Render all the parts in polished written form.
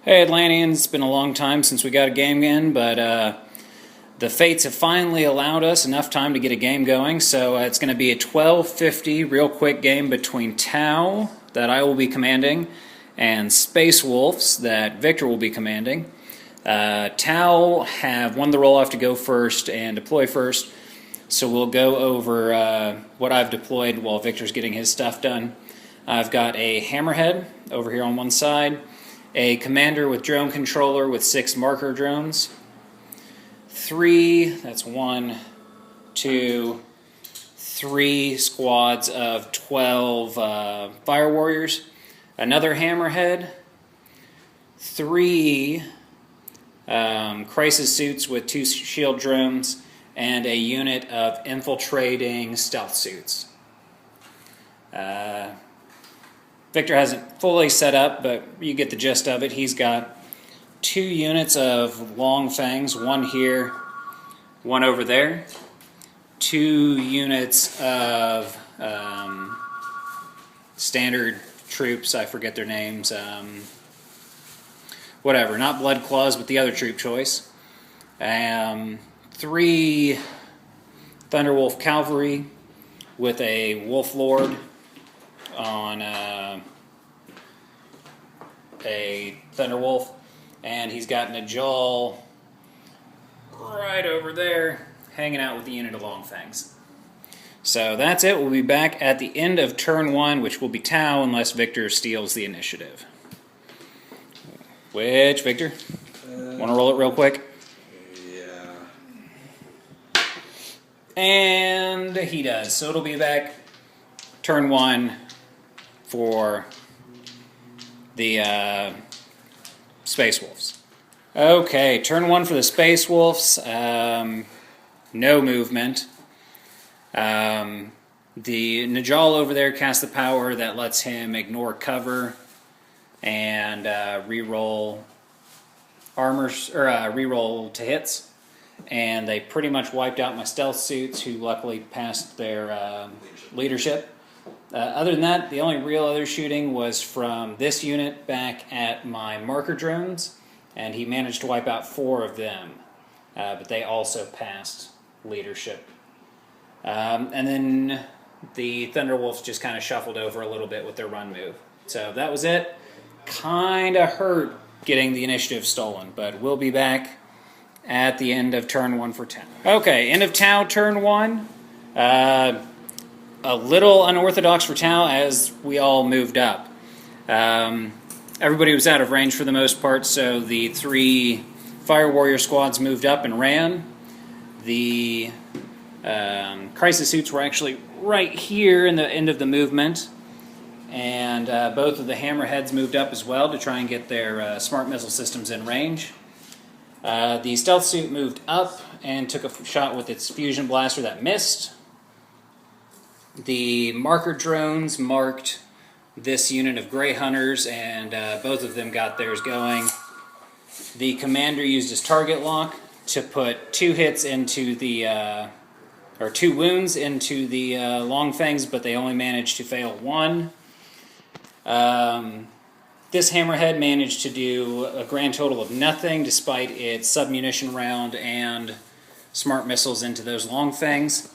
Hey Atlanteans, it's been a long time since we got a game in, but the fates have finally allowed us enough time to get a game going, so it's going to be a 12:50 real quick game between Tau, that I will be commanding, and Space Wolves, that Victor will be commanding. Tau have won the roll-off to go first and deploy first, so we'll go over what I've deployed while Victor's getting his stuff done. I've got a Hammerhead over here on one side, a commander with drone controller with 6 marker drones, 3 squads of 12 fire warriors, another hammerhead, 3 crisis suits with 2 shield drones, and a unit of infiltrating stealth suits. Victor hasn't fully set up, but you get the gist of it. He's got 2 units of long fangs, one here, one over there. 2 units of standard troops, I forget their names, whatever, not blood claws, but the other troop choice. 3 Thunderwolf cavalry with a Wolf Lord on a Thunderwolf, and he's got Najal right over there hanging out with the unit of Long Fangs. So that's it. We'll be back at the end of turn 1, which will be Tau unless Victor steals the initiative. Which, Victor? Want to roll it real quick? Yeah. And he does. So it'll be back turn 1 for the Space Wolves. Okay, turn 1 for the Space Wolves. No movement. The Najal over there casts the power that lets him ignore cover and re-roll armors, or re-roll to hits. And they pretty much wiped out my stealth suits, who luckily passed their leadership. Other than that, the only real other shooting was from this unit back at my marker drones, and he managed to wipe out 4 of them, but they also passed leadership. And then the Thunderwolves just kind of shuffled over a little bit with their run move. So that was it. Kind of hurt getting the initiative stolen, but we'll be back at the end of turn 1 for Tau. Okay, end of Tau, turn 1. A little unorthodox for Tau as we all moved up. Everybody was out of range for the most part, so the 3 Fire Warrior squads moved up and ran. The crisis suits were actually right here in the end of the movement, and both of the Hammerheads moved up as well to try and get their smart missile systems in range. The stealth suit moved up and took a shot with its fusion blaster that missed. The marker drones marked this unit of Grey Hunters, and both of them got theirs going. The commander used his target lock to put 2 hits into the, or 2 wounds into the Long Fangs, but they only managed to fail 1. This Hammerhead managed to do a grand total of nothing, despite its submunition round and smart missiles into those Long Fangs.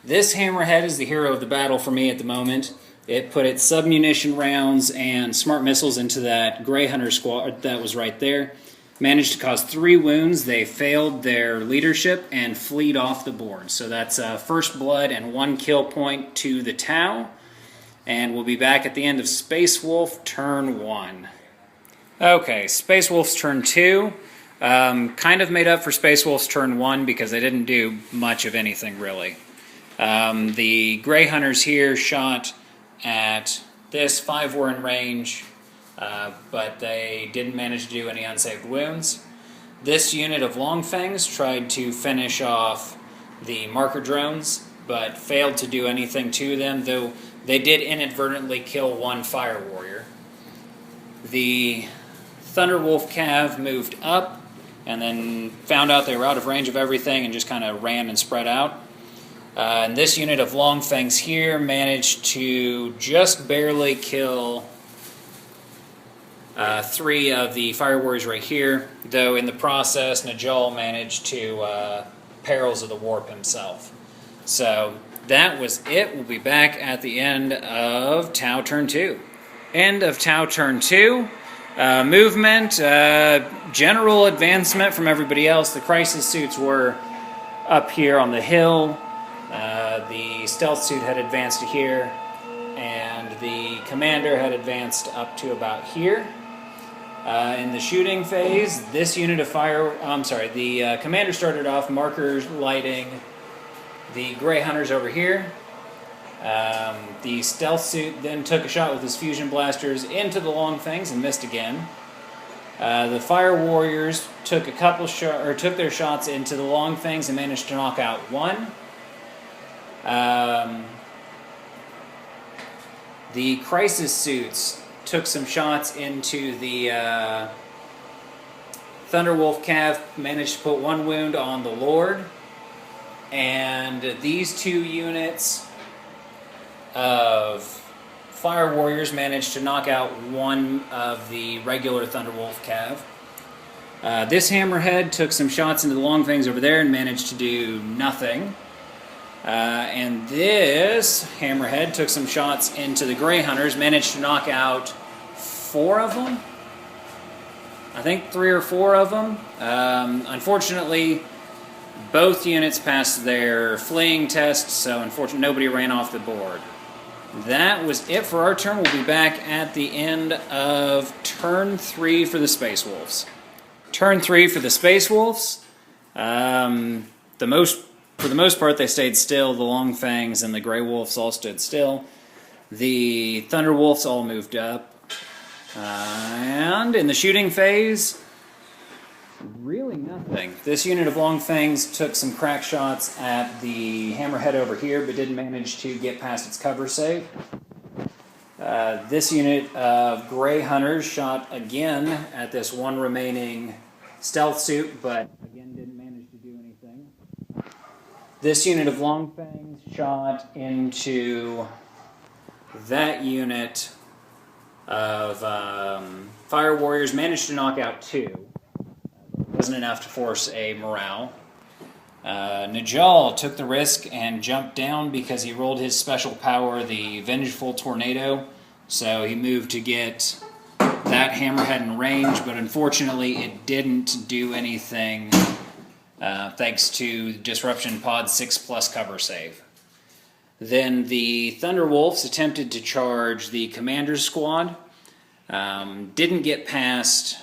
This Hammerhead is the hero of the battle for me at the moment. It put its submunition rounds and smart missiles into that Grey Hunter squad that was right there. Managed to cause 3 wounds. They failed their leadership and fleed off the board. So that's first blood and 1 kill point to the Tau. And we'll be back at the end of Space Wolf turn 1. Okay, Space Wolf's turn 2. Kind of made up for Space Wolf's turn 1 because they didn't do much of anything really. The Grey Hunters here shot at this, 5 were in range, but they didn't manage to do any unsaved wounds. This unit of Long Fangs tried to finish off the marker drones, but failed to do anything to them, though they did inadvertently kill 1 Fire Warrior. The Thunderwolf Cav moved up, and then found out they were out of range of everything and just kind of ran and spread out. And this unit of Long Fangs here managed to just barely kill 3 of the Fire Warriors right here, though in the process, Najal managed to Perils of the Warp himself. So that was it. We'll be back at the end of Tau Turn 2. End of Tau Turn 2. Movement, general advancement from everybody else. The crisis suits were up here on the hill. The stealth suit had advanced to here, and the commander had advanced up to about here. In the shooting phase, this unit of the commander started off markers lighting the Grey Hunters over here. The stealth suit then took a shot with his fusion blasters into the Long Fangs and missed again. The Fire Warriors took took their shots into the Long Fangs and managed to knock out 1. The crisis suits took some shots into the Thunderwolf Cav, managed to put 1 wound on the Lord, and these 2 units of Fire Warriors managed to knock out 1 of the regular Thunderwolf Cav. This Hammerhead took some shots into the Long Fangs over there and managed to do nothing. And this Hammerhead took some shots into the Grey Hunters, managed to knock out 4 of them. I think 3 or 4 of them. Unfortunately, both units passed their fleeing test, so unfortunately nobody ran off the board. That was it for our turn. We'll be back at the end of Turn 3 for the Space Wolves. Turn 3 for the Space Wolves. For the most part, they stayed still. The Long Fangs and the Grey Wolves all stood still. The Thunderwolves all moved up. And in the shooting phase, really nothing. This unit of Long Fangs took some crack shots at the Hammerhead over here, but didn't manage to get past its cover save. This unit of Grey Hunters shot again at this 1 remaining stealth suit, but again didn't manage to do anything. This unit of Long Fangs shot into that unit of Fire Warriors, managed to knock out 2. Wasn't enough to force a morale. Najal took the risk and jumped down because he rolled his special power, the Vengeful Tornado, so he moved to get that Hammerhead in range, but unfortunately it didn't do anything thanks to Disruption Pod 6+ cover save. Then the Thunderwolves attempted to charge the Commander's squad. Didn't get past,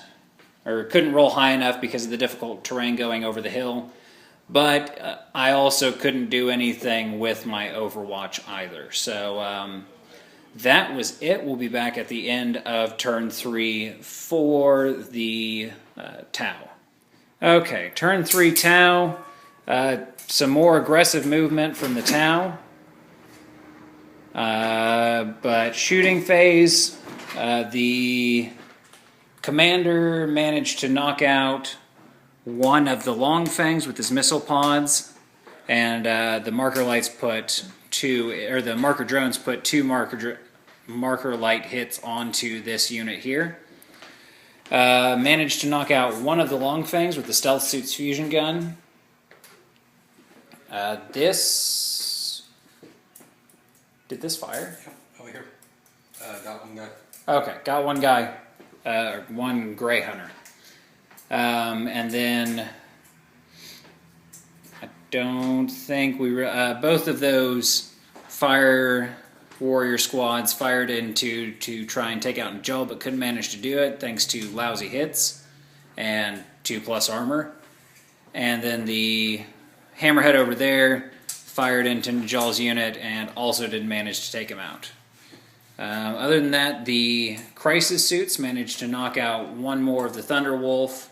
or couldn't roll high enough because of the difficult terrain going over the hill. But I also couldn't do anything with my Overwatch either. So that was it. We'll be back at the end of Turn 3 for the Tau. Okay, Turn 3 Tau. Some more aggressive movement from the Tau. But shooting phase, the Commander managed to knock out 1 of the Long Fangs with his missile pods, and the marker lights put 2, or the marker drones put 2 marker light hits onto this unit here. Managed to knock out 1 of the Long Fangs with the Stealth Suit's fusion gun. Did this fire? Over here. Got 1 guy. Okay, got 1 guy, 1 Grey Hunter. And then I don't think we both of those Fire Warrior squads fired into to try and take out Najal, but couldn't manage to do it thanks to lousy hits and 2+ armor. And then the Hammerhead over there fired into Najal's unit and also didn't manage to take him out. Other than that, the Crisis Suits managed to knock out 1 more of the Thunderwolf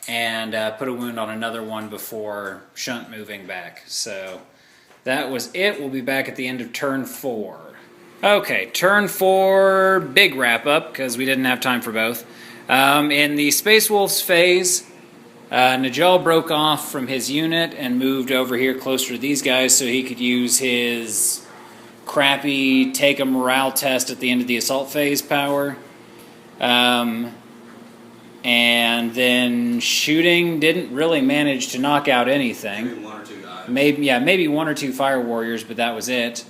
and put a wound on another one before Shunt moving back. So that was it. We'll be back at the end of Turn 4. Okay, Turn 4, big wrap-up, because we didn't have time for both. In the Space Wolves phase, Najal broke off from his unit and moved over here closer to these guys so he could use his crappy take a morale test at the end of the assault phase power. And then shooting didn't really manage to knock out anything. Maybe one or two guys. Maybe one or two fire warriors, but that was it.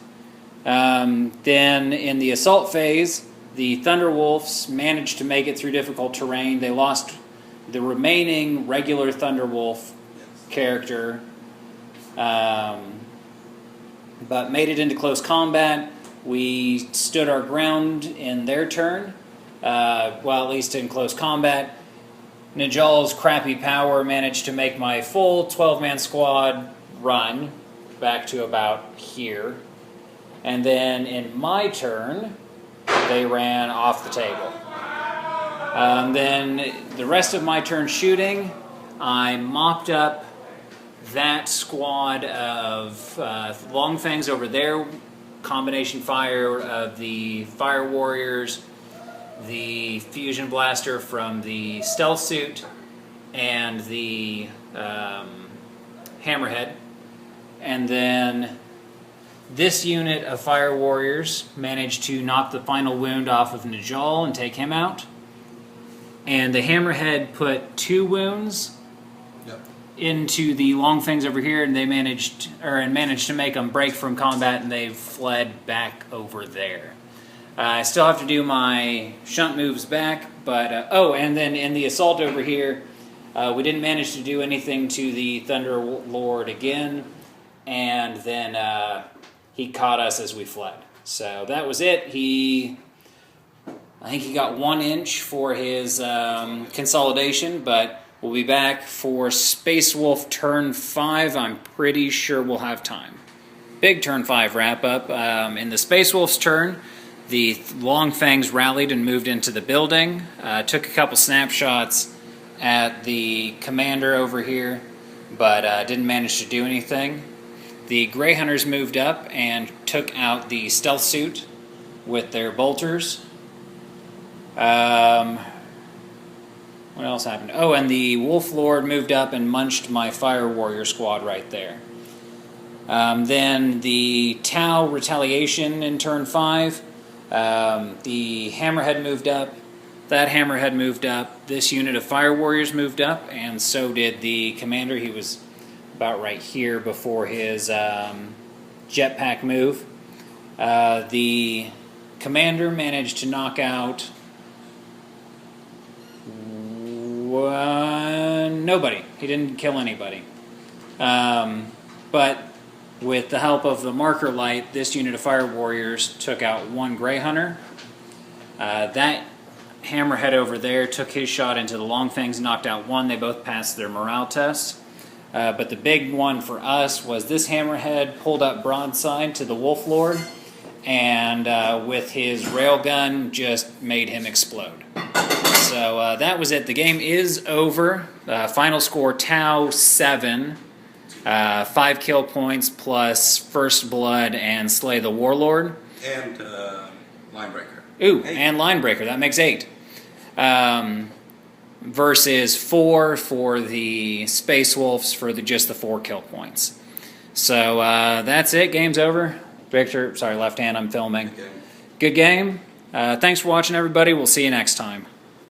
Then in the assault phase, the Thunderwolves managed to make it through difficult terrain. They lost the remaining regular Thunderwolf character, but made it into close combat. We stood our ground in their turn, well, at least in close combat. Najal's crappy power managed to make my full 12-man squad run back to about here. And then in my turn, they ran off the table. Then the rest of my turn shooting, I mopped up that squad of Longfangs over there, combination fire of the Fire Warriors, the Fusion Blaster from the Stealth Suit, and the Hammerhead. And then this unit of Fire Warriors managed to knock the final wound off of Najal and take him out. And the Hammerhead put 2 wounds into the Longfangs over here, and they managed to make them break from combat, and they fled back over there. I still have to do my shunt moves back, but and then in the assault over here, we didn't manage to do anything to the Thunder Lord again, and then he caught us as we fled. So that was it. I think he got 1 inch for his consolidation, but we'll be back for Space Wolf turn 5. I'm pretty sure we'll have time. Big turn 5 wrap up. In the Space Wolf's turn, the Longfangs rallied and moved into the building. Took a couple snapshots at the commander over here, but didn't manage to do anything. The Grey Hunters moved up and took out the Stealth Suit with their bolters. What else happened? Oh, and the Wolf Lord moved up and munched my Fire Warrior squad right there. Then the Tau Retaliation in turn 5. The Hammerhead moved up. That Hammerhead moved up. This unit of Fire Warriors moved up, and so did the commander. He was about right here before his jetpack move. The commander managed to knock out nobody. He didn't kill anybody. But with the help of the marker light, this unit of Fire Warriors took out 1 Grey Hunter. That Hammerhead over there took his shot into the Longfangs, knocked out 1. They both passed their morale test. But the big one for us was this Hammerhead pulled up broadside to the Wolf Lord, and with his railgun just made him explode. So that was it. The game is over. Final score, Tau 7. 5 kill points plus First Blood and Slay the Warlord. And Linebreaker. Ooh, 8. and Linebreaker. That makes 8. Versus 4 for the Space Wolves for just the 4 kill points. So that's it. Game's over. Victor, sorry, left hand, I'm filming. Okay. Good game. Thanks for watching, everybody. We'll see you next time.